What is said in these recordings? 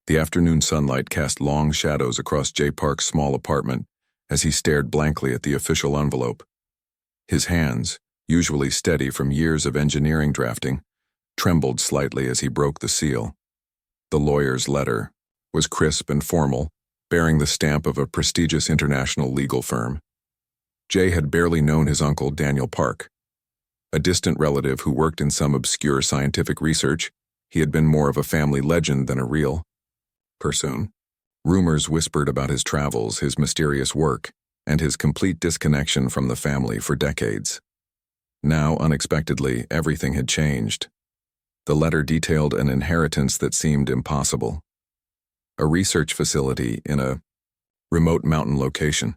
The afternoon sunlight cast long shadows across Jay Park's small apartment as he stared blankly at the official envelope. His hands, usually steady from years of engineering drafting, trembled slightly as he broke the seal. The lawyer's letter was crisp and formal, bearing the stamp of a prestigious international legal firm. Jay had barely known his uncle Daniel Park. A distant relative who worked in some obscure scientific research, he had been more of a family legend than a real person. Rumors whispered about his travels, his mysterious work, and his complete disconnection from the family for decades. Now, unexpectedly, everything had changed. The letter detailed an inheritance that seemed impossible. A research facility in a remote mountain location.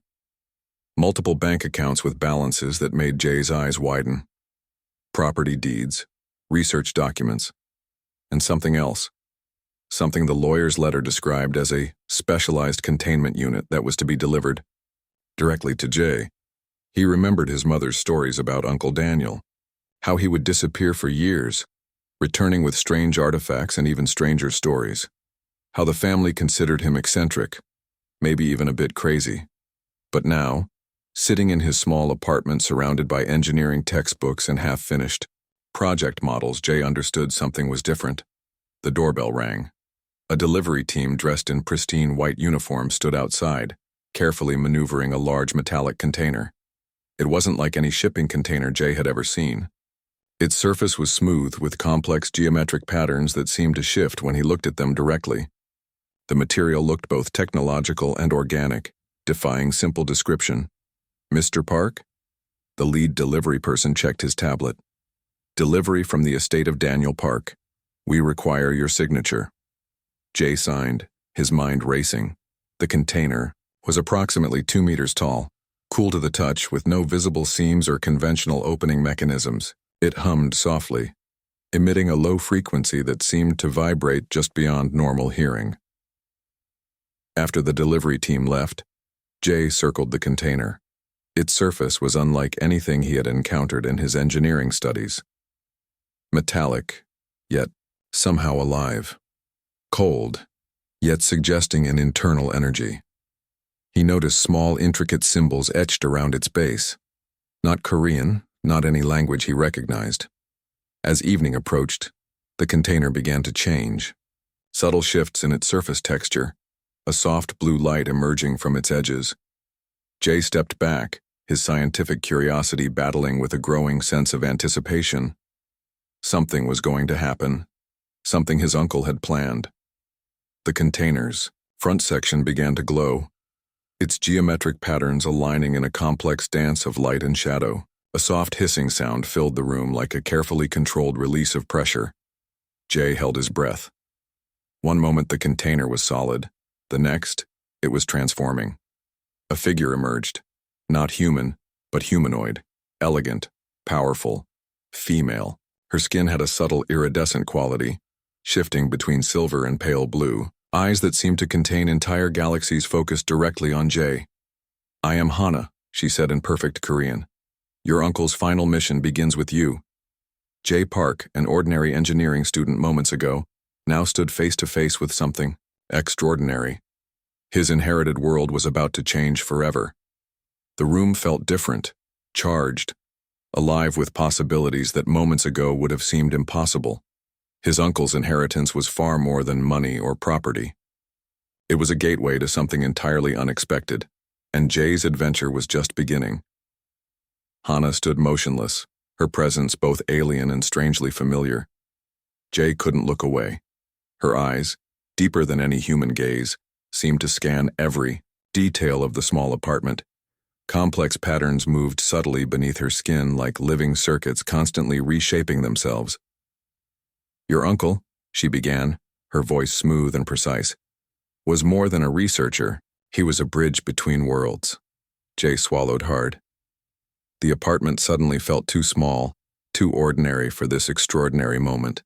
Multiple bank accounts with balances that made Jay's eyes widen. Property deeds, research documents, and something else. Something the lawyer's letter described as a specialized containment unit that was to be delivered directly to Jay. He remembered his mother's stories about Uncle Daniel, how he would disappear for years, returning with strange artifacts and even stranger stories, how the family considered him eccentric, maybe even a bit crazy. But now, sitting in his small apartment surrounded by engineering textbooks and half-finished project models, Jay understood something was different. The doorbell rang. A delivery team dressed in pristine white uniforms stood outside, carefully maneuvering a large metallic container. It wasn't like any shipping container Jay had ever seen. Its surface was smooth with complex geometric patterns that seemed to shift when he looked at them directly. The material looked both technological and organic, defying simple description. "Mr. Park?" The lead delivery person checked his tablet. "Delivery from the estate of Daniel Park. We require your signature." Jay signed, his mind racing. The container was approximately 2 meters tall, cool to the touch with no visible seams or conventional opening mechanisms. It hummed softly, emitting a low frequency that seemed to vibrate just beyond normal hearing. After the delivery team left, Jay circled the container. Its surface was unlike anything he had encountered in his engineering studies. Metallic, yet somehow alive. Cold, yet suggesting an internal energy. He noticed small, intricate symbols etched around its base. Not Korean, not any language he recognized. As evening approached, the container began to change. Subtle shifts in its surface texture, a soft blue light emerging from its edges. Jay stepped back, his scientific curiosity battling with a growing sense of anticipation. Something was going to happen, something his uncle had planned. The container's front section began to glow, its geometric patterns aligning in a complex dance of light and shadow. A soft hissing sound filled the room like a carefully controlled release of pressure. Jay held his breath. One moment the container was solid, the next, it was transforming. A figure emerged, not human, but humanoid, elegant, powerful, female. Her skin had a subtle iridescent quality, shifting between silver and pale blue, eyes that seemed to contain entire galaxies focused directly on Jay. "I am Hana," she said in perfect Korean. "Your uncle's final mission begins with you." Jay Park, an ordinary engineering student moments ago, now stood face to face with something extraordinary. His inherited world was about to change forever. The room felt different, charged, alive with possibilities that moments ago would have seemed impossible. His uncle's inheritance was far more than money or property. It was a gateway to something entirely unexpected, and Jay's adventure was just beginning. Hana stood motionless, her presence both alien and strangely familiar. Jay couldn't look away. Her eyes, deeper than any human gaze, seemed to scan every detail of the small apartment. Complex patterns moved subtly beneath her skin like living circuits constantly reshaping themselves. "Your uncle," she began, her voice smooth and precise, "was more than a researcher. He was a bridge between worlds." Jay swallowed hard. The apartment suddenly felt too small, too ordinary for this extraordinary moment.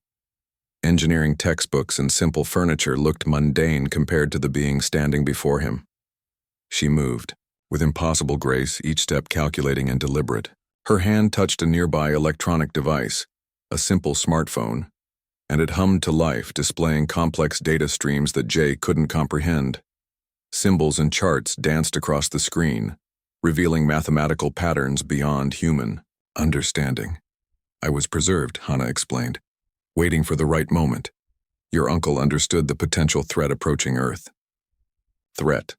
Engineering textbooks and simple furniture looked mundane compared to the being standing before him. She moved, with impossible grace, each step calculating and deliberate. Her hand touched a nearby electronic device, a simple smartphone. and it hummed to life, displaying complex data streams that Jay couldn't comprehend. Symbols and charts danced across the screen, revealing mathematical patterns beyond human understanding. I was preserved, Hannah explained, waiting for the right moment. Your uncle understood the potential threat approaching Earth. Threat.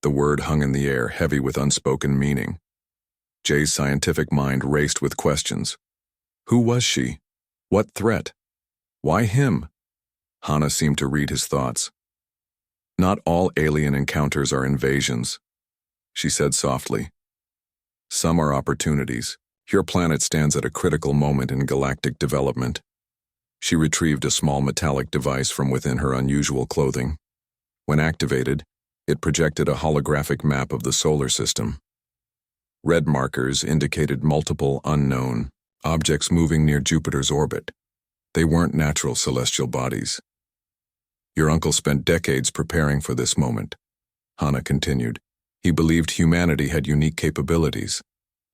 The word hung in the air, heavy with unspoken meaning. Jay's scientific mind raced with questions. Who was she? What threat? Why him? Hannah seemed to read his thoughts. Not all alien encounters are invasions, she said softly. Some are opportunities. Your planet stands at a critical moment in galactic development. She retrieved a small metallic device from within her unusual clothing. When activated, it projected a holographic map of the solar system. Red markers indicated multiple unknown objects moving near Jupiter's orbit. They weren't natural celestial bodies. Your uncle spent decades preparing for this moment, Hannah continued. He believed humanity had unique capabilities,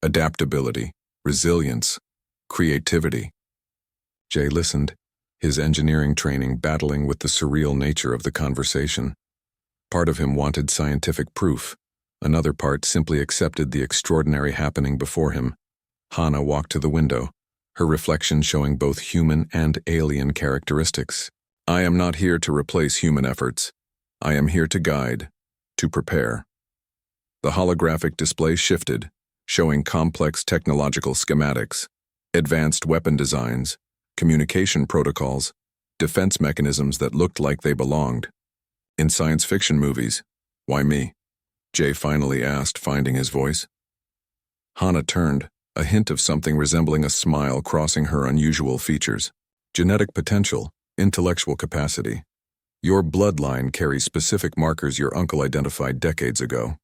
adaptability, resilience, creativity. Jay listened, his engineering training battling with the surreal nature of the conversation. Part of him wanted scientific proof. Another part simply accepted the extraordinary happening before him. Hannah walked to the window, her reflection showing both human and alien characteristics. I am not here to replace human efforts. I am here to guide, to prepare. The holographic display shifted, showing complex technological schematics, advanced weapon designs, communication protocols, defense mechanisms that looked like they belonged. In science fiction movies, why me? Jay finally asked, finding his voice. Hannah turned, a hint of something resembling a smile crossing her unusual features. Genetic potential, intellectual capacity. Your bloodline carries specific markers your uncle identified decades ago.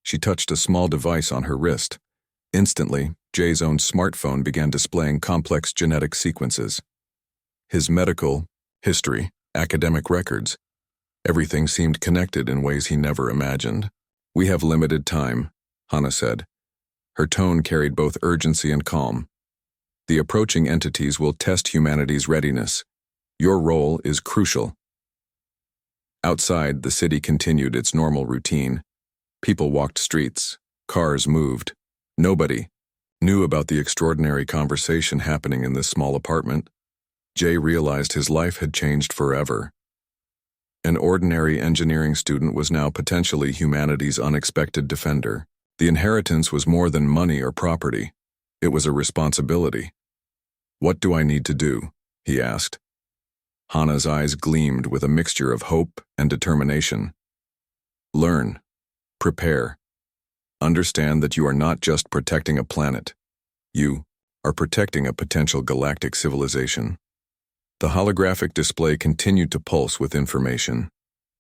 She touched a small device on her wrist. Instantly, Jay's own smartphone began displaying complex genetic sequences. His medical history, academic records, everything seemed connected in ways he never imagined. We have limited time, Hannah said. Her tone carried both urgency and calm. The approaching entities will test humanity's readiness. Your role is crucial. Outside, the city continued its normal routine. People walked streets, cars moved. Nobody knew about the extraordinary conversation happening in this small apartment. Jay realized his life had changed forever. An ordinary engineering student was now potentially humanity's unexpected defender. The inheritance was more than money or property. It was a responsibility. What do I need to do? He asked. Hannah's eyes gleamed with a mixture of hope and determination. Learn. Prepare. Understand that you are not just protecting a planet. You are protecting a potential galactic civilization. The holographic display continued to pulse with information.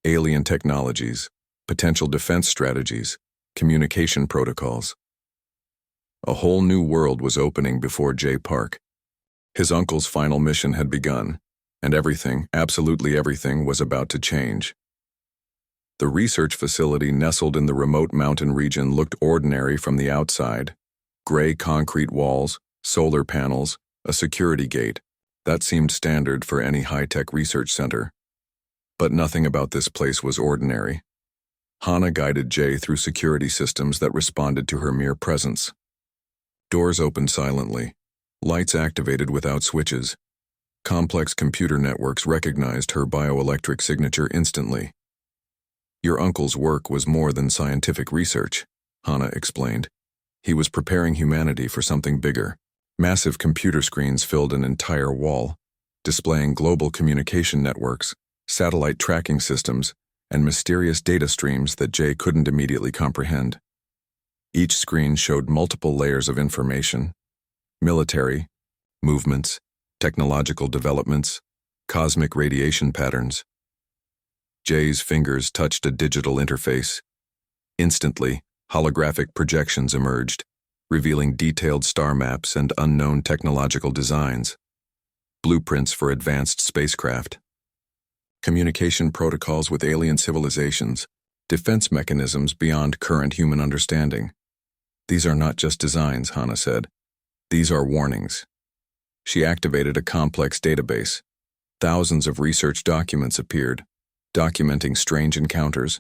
Alien technologies, potential defense strategies, communication protocols. A whole new world was opening before Jay Park. His uncle's final mission had begun, and everything, absolutely everything, was about to change. The research facility nestled in the remote mountain region looked ordinary from the outside. Gray concrete walls, solar panels, a security gate. That seemed standard for any high-tech research center. But nothing about this place was ordinary. Hannah guided Jay through security systems that responded to her mere presence. Doors opened silently, lights activated without switches. Complex computer networks recognized her bioelectric signature instantly. Your uncle's work was more than scientific research, Hannah explained. He was preparing humanity for something bigger. Massive computer screens filled an entire wall, displaying global communication networks, satellite tracking systems, and mysterious data streams that Jay couldn't immediately comprehend. Each screen showed multiple layers of information: military, movements, technological developments, cosmic radiation patterns. Jay's fingers touched a digital interface. Instantly, holographic projections emerged, revealing detailed star maps and unknown technological designs. Blueprints for advanced spacecraft. Communication protocols with alien civilizations, defense mechanisms beyond current human understanding. These are not just designs, Hannah said. These are warnings. She activated a complex database. Thousands of research documents appeared, documenting strange encounters,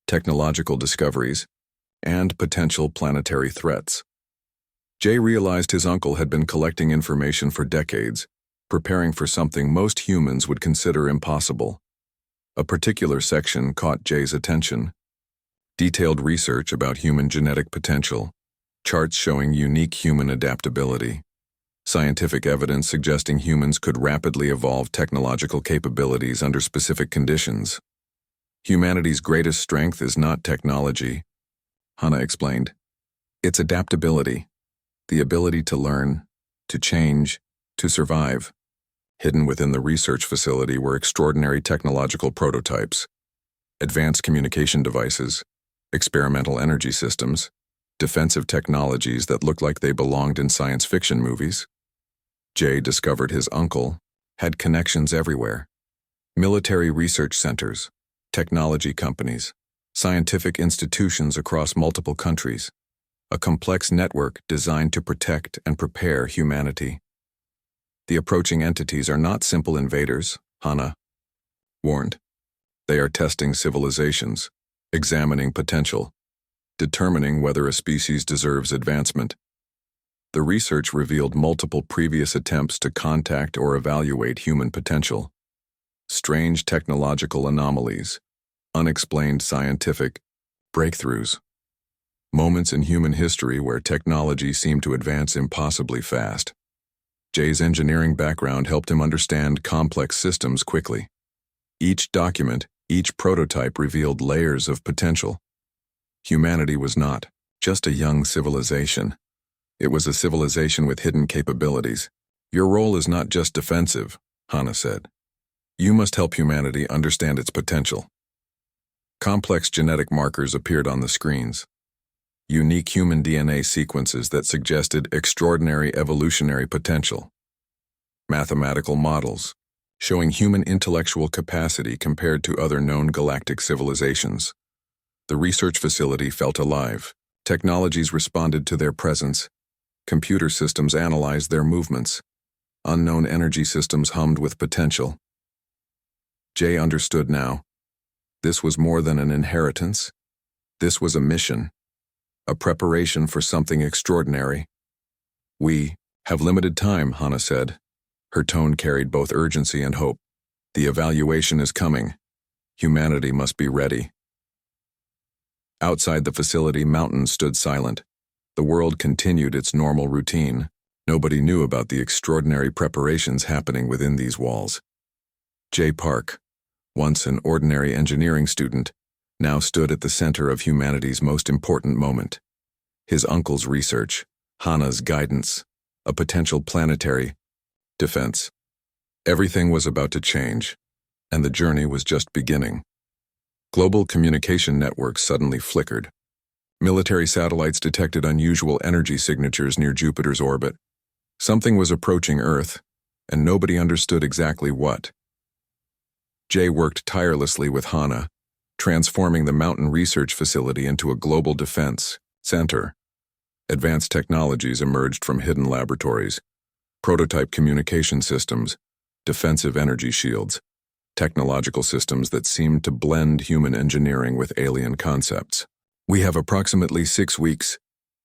technological discoveries, and potential planetary threats. Jay realized his uncle had been collecting information for decades, preparing for something most humans would consider impossible. A particular section caught Jay's attention. Detailed research about human genetic potential, charts showing unique human adaptability, scientific evidence suggesting humans could rapidly evolve technological capabilities under specific conditions. Humanity's greatest strength is not technology, Hannah explained. It's adaptability, the ability to learn, to change, to survive. Hidden within the research facility were extraordinary technological prototypes, advanced communication devices, experimental energy systems, defensive technologies that looked like they belonged in science fiction movies. Jay discovered his uncle had connections everywhere. Military research centers, technology companies, scientific institutions across multiple countries, a complex network designed to protect and prepare humanity. The approaching entities are not simple invaders, Hannah warned. They are testing civilizations, examining potential, determining whether a species deserves advancement. The research revealed multiple previous attempts to contact or evaluate human potential. Strange technological anomalies, unexplained scientific breakthroughs. Moments in human history where technology seemed to advance impossibly fast. Jay's engineering background helped him understand complex systems quickly. Each document, each prototype revealed layers of potential. Humanity was not just a young civilization. It was a civilization with hidden capabilities. Your role is not just defensive, Hannah said. You must help humanity understand its potential. Complex genetic markers appeared on the screens. Unique human DNA sequences that suggested extraordinary evolutionary potential. Mathematical models, showing human intellectual capacity compared to other known galactic civilizations. The research facility felt alive. Technologies responded to their presence. Computer systems analyzed their movements. Unknown energy systems hummed with potential. Jay understood now. This was more than an inheritance. This was a mission. A preparation for something extraordinary. We have limited time, Hannah said. Her tone carried both urgency and hope. The evaluation is coming. Humanity must be ready. Outside the facility, mountains stood silent. The world continued its normal routine. Nobody knew about the extraordinary preparations happening within these walls. Jay Park, once an ordinary engineering student, now stood at the center of humanity's most important moment. His uncle's research, Hannah's guidance, a potential planetary defense. Everything was about to change, and the journey was just beginning. Global communication networks suddenly flickered. Military satellites detected unusual energy signatures near Jupiter's orbit. Something was approaching Earth, and nobody understood exactly what. Jay worked tirelessly with Hannah, transforming the mountain research facility into a global defense center. Advanced technologies emerged from hidden laboratories, prototype communication systems, defensive energy shields, technological systems that seemed to blend human engineering with alien concepts. We have approximately 6 weeks,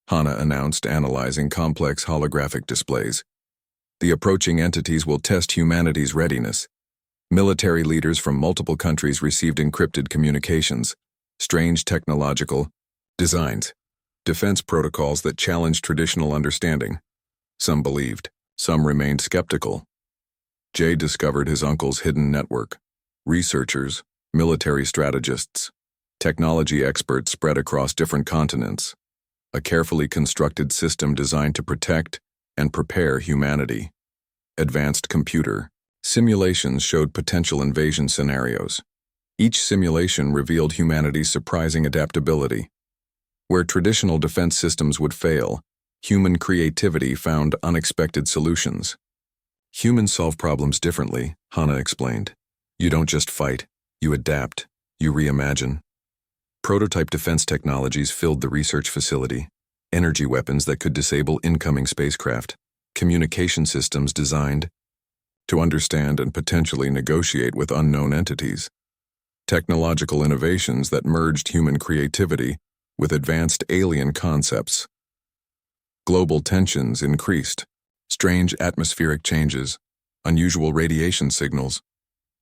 Hannah announced, analyzing complex holographic displays. The approaching entities will test humanity's readiness. Military leaders from multiple countries received encrypted communications, strange technological designs, defense protocols that challenged traditional understanding. Some believed, some remained skeptical. Jay discovered his uncle's hidden network. Researchers, military strategists, technology experts spread across different continents. A carefully constructed system designed to protect and prepare humanity. Advanced computer simulations showed potential invasion scenarios. Each simulation revealed humanity's surprising adaptability. Where traditional defense systems would fail, human creativity found unexpected solutions. Humans solve problems differently, Hannah explained. You don't just fight, you adapt, you reimagine. Prototype defense technologies filled the research facility, energy weapons that could disable incoming spacecraft, communication systems designed to understand and potentially negotiate with unknown entities, technological innovations that merged human creativity with advanced alien concepts. Global tensions increased, strange atmospheric changes, unusual radiation signals.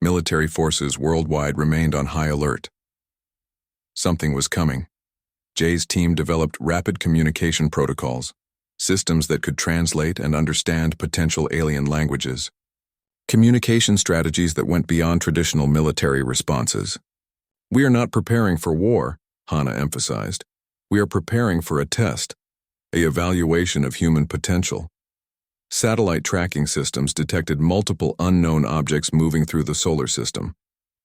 Military forces worldwide remained on high alert. Something was coming. Jay's team developed rapid communication protocols, systems that could translate and understand potential alien languages. Communication strategies that went beyond traditional military responses. "We are not preparing for war," Hana emphasized. "We are preparing for a test, an evaluation of human potential." Satellite tracking systems detected multiple unknown objects moving through the solar system,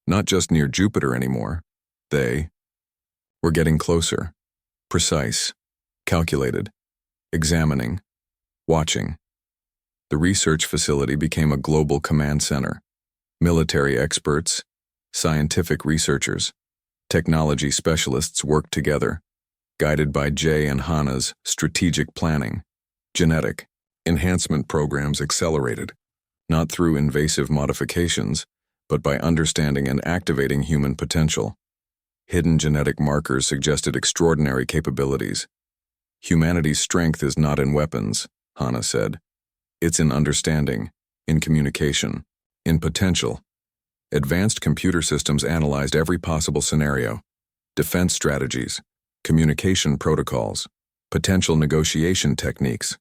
not just near Jupiter anymore. They were getting closer, precise, calculated, examining, watching. The research facility became a global command center. Military experts, scientific researchers, technology specialists worked together, guided by Jay and Hana's strategic planning. Genetic enhancement programs accelerated, not through invasive modifications, but by understanding and activating human potential. Hidden genetic markers suggested extraordinary capabilities. "Humanity's strength is not in weapons," Hana said. "It's in understanding, in communication, in potential." Advanced computer systems analyzed every possible scenario: defense strategies, communication protocols, potential negotiation techniques.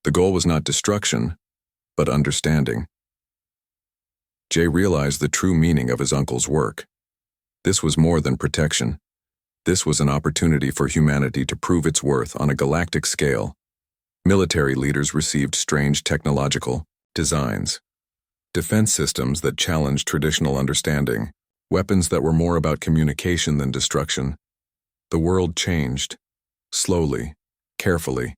The goal was not destruction, but understanding. Jay realized the true meaning of his uncle's work. This was more than protection. This was an opportunity for humanity to prove its worth on a galactic scale. Military leaders received strange technological designs, defense systems that challenged traditional understanding, weapons that were more about communication than destruction. The world changed, slowly, carefully.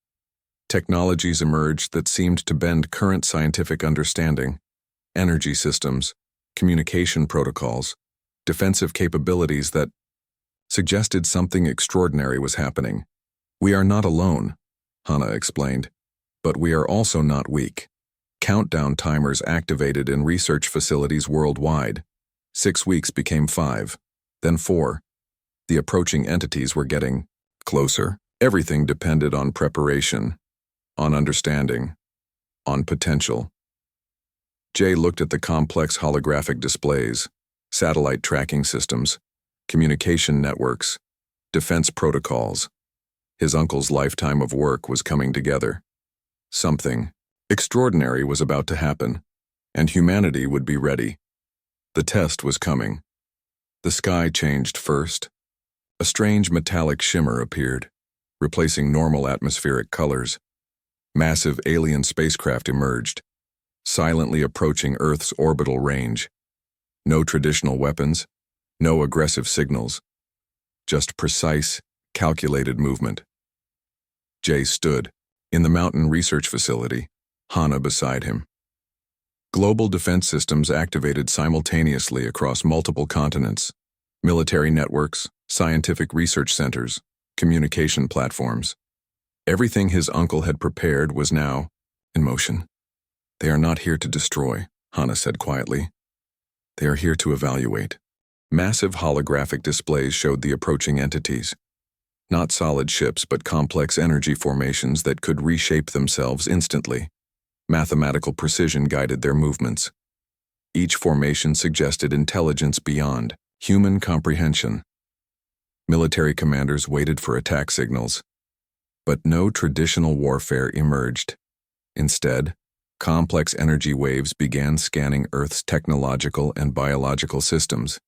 Technologies emerged that seemed to bend current scientific understanding: energy systems, communication protocols, defensive capabilities that suggested something extraordinary was happening. "We are not alone," Hana explained, "but we are also not weak." Countdown timers activated in research facilities worldwide. 6 weeks became 5, then 4. The approaching entities were getting closer. Everything depended on preparation, on understanding, on potential. Jay looked at the complex holographic displays, satellite tracking systems, communication networks, defense protocols. His uncle's lifetime of work was coming together. Something extraordinary was about to happen, and humanity would be ready. The test was coming. The sky changed first. A strange metallic shimmer appeared, replacing normal atmospheric colors. Massive alien spacecraft emerged, silently approaching Earth's orbital range. No traditional weapons, no aggressive signals, just precise, calculated movement. Jay stood in the mountain research facility, Hana beside him. Global defense systems activated simultaneously across multiple continents: military networks, scientific research centers, communication platforms. Everything his uncle had prepared was now in motion. "They are not here to destroy," Hana said quietly. "They are here to evaluate." Massive holographic displays showed the approaching entities. Not solid ships, but complex energy formations that could reshape themselves instantly. Mathematical precision guided their movements. Each formation suggested intelligence beyond human comprehension. Military commanders waited for attack signals, but no traditional warfare emerged. Instead, complex energy waves began scanning Earth's technological and biological systems.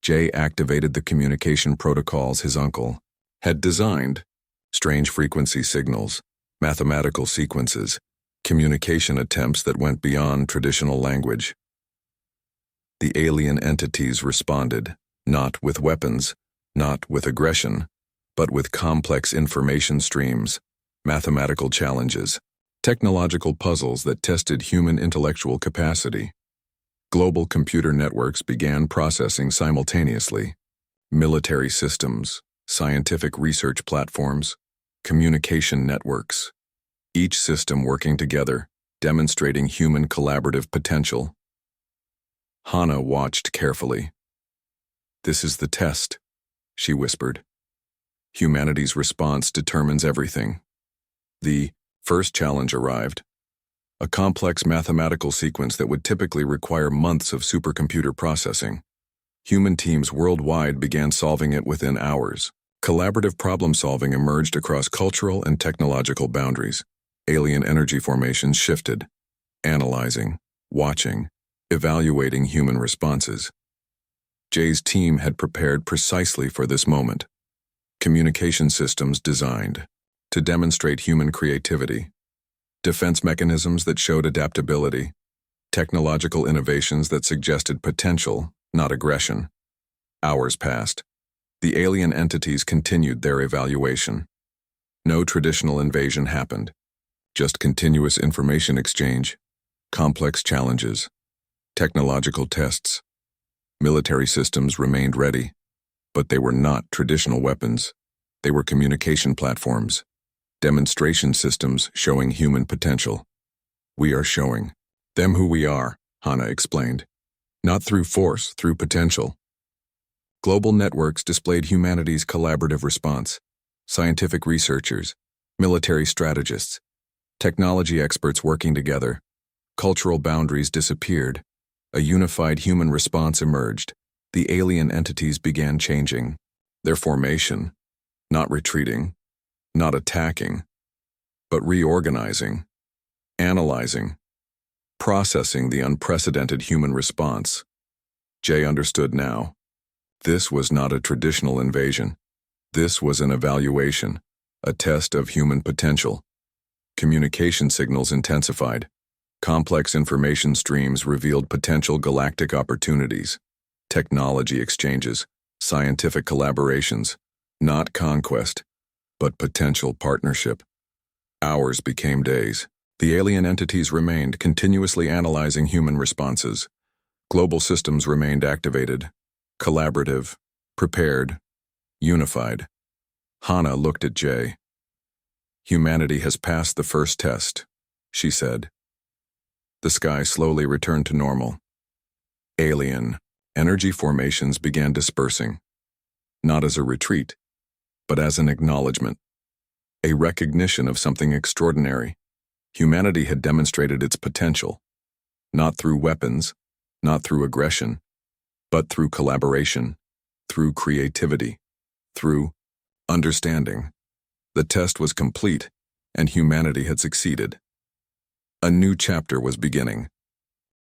Jay activated the communication protocols his uncle had designed: strange frequency signals, mathematical sequences, communication attempts that went beyond traditional language. The alien entities responded, not with weapons, not with aggression, but with complex information streams, mathematical challenges, technological puzzles that tested human intellectual capacity. Global computer networks began processing simultaneously: military systems, scientific research platforms, communication networks. each system working together, demonstrating human collaborative potential. Hana watched carefully. "This is the test," she whispered. "Humanity's response determines everything." The first challenge arrived, a complex mathematical sequence that would typically require months of supercomputer processing. Human teams worldwide began solving it within hours. Collaborative problem-solving emerged across cultural and technological boundaries. Alien energy formations shifted, analyzing, watching, evaluating human responses. Jay's team had prepared precisely for this moment. Communication systems designed to demonstrate human creativity, defense mechanisms that showed adaptability, technological innovations that suggested potential, not aggression. Hours passed. The alien entities continued their evaluation. No traditional invasion happened, just continuous information exchange, complex challenges, technological tests. Military systems remained ready, but they were not traditional weapons. They were communication platforms, demonstration systems showing human potential. "We are showing them who we are," Hana explained. "Not through force, through potential." Global networks displayed humanity's collaborative response. Scientific researchers, military strategists, technology experts working together. Cultural boundaries disappeared. A unified human response emerged. The alien entities began changing their formation, not retreating, not attacking, but reorganizing, analyzing, processing the unprecedented human response. Jay understood now. This was not a traditional invasion. This was an evaluation, a test of human potential. Communication signals intensified. Complex information streams revealed potential galactic opportunities. Technology exchanges, scientific collaborations, not conquest, but potential partnership. Hours became days. The alien entities remained, continuously analyzing human responses. Global systems remained activated, collaborative, prepared, unified. Hana looked at Jay. "Humanity has passed the first test," she said. The sky slowly returned to normal. Alien energy formations began dispersing, not as a retreat, but as an acknowledgement, a recognition of something extraordinary. Humanity had demonstrated its potential, not through weapons, not through aggression, but through collaboration, through creativity, through understanding. The test was complete, and humanity had succeeded. A new chapter was beginning.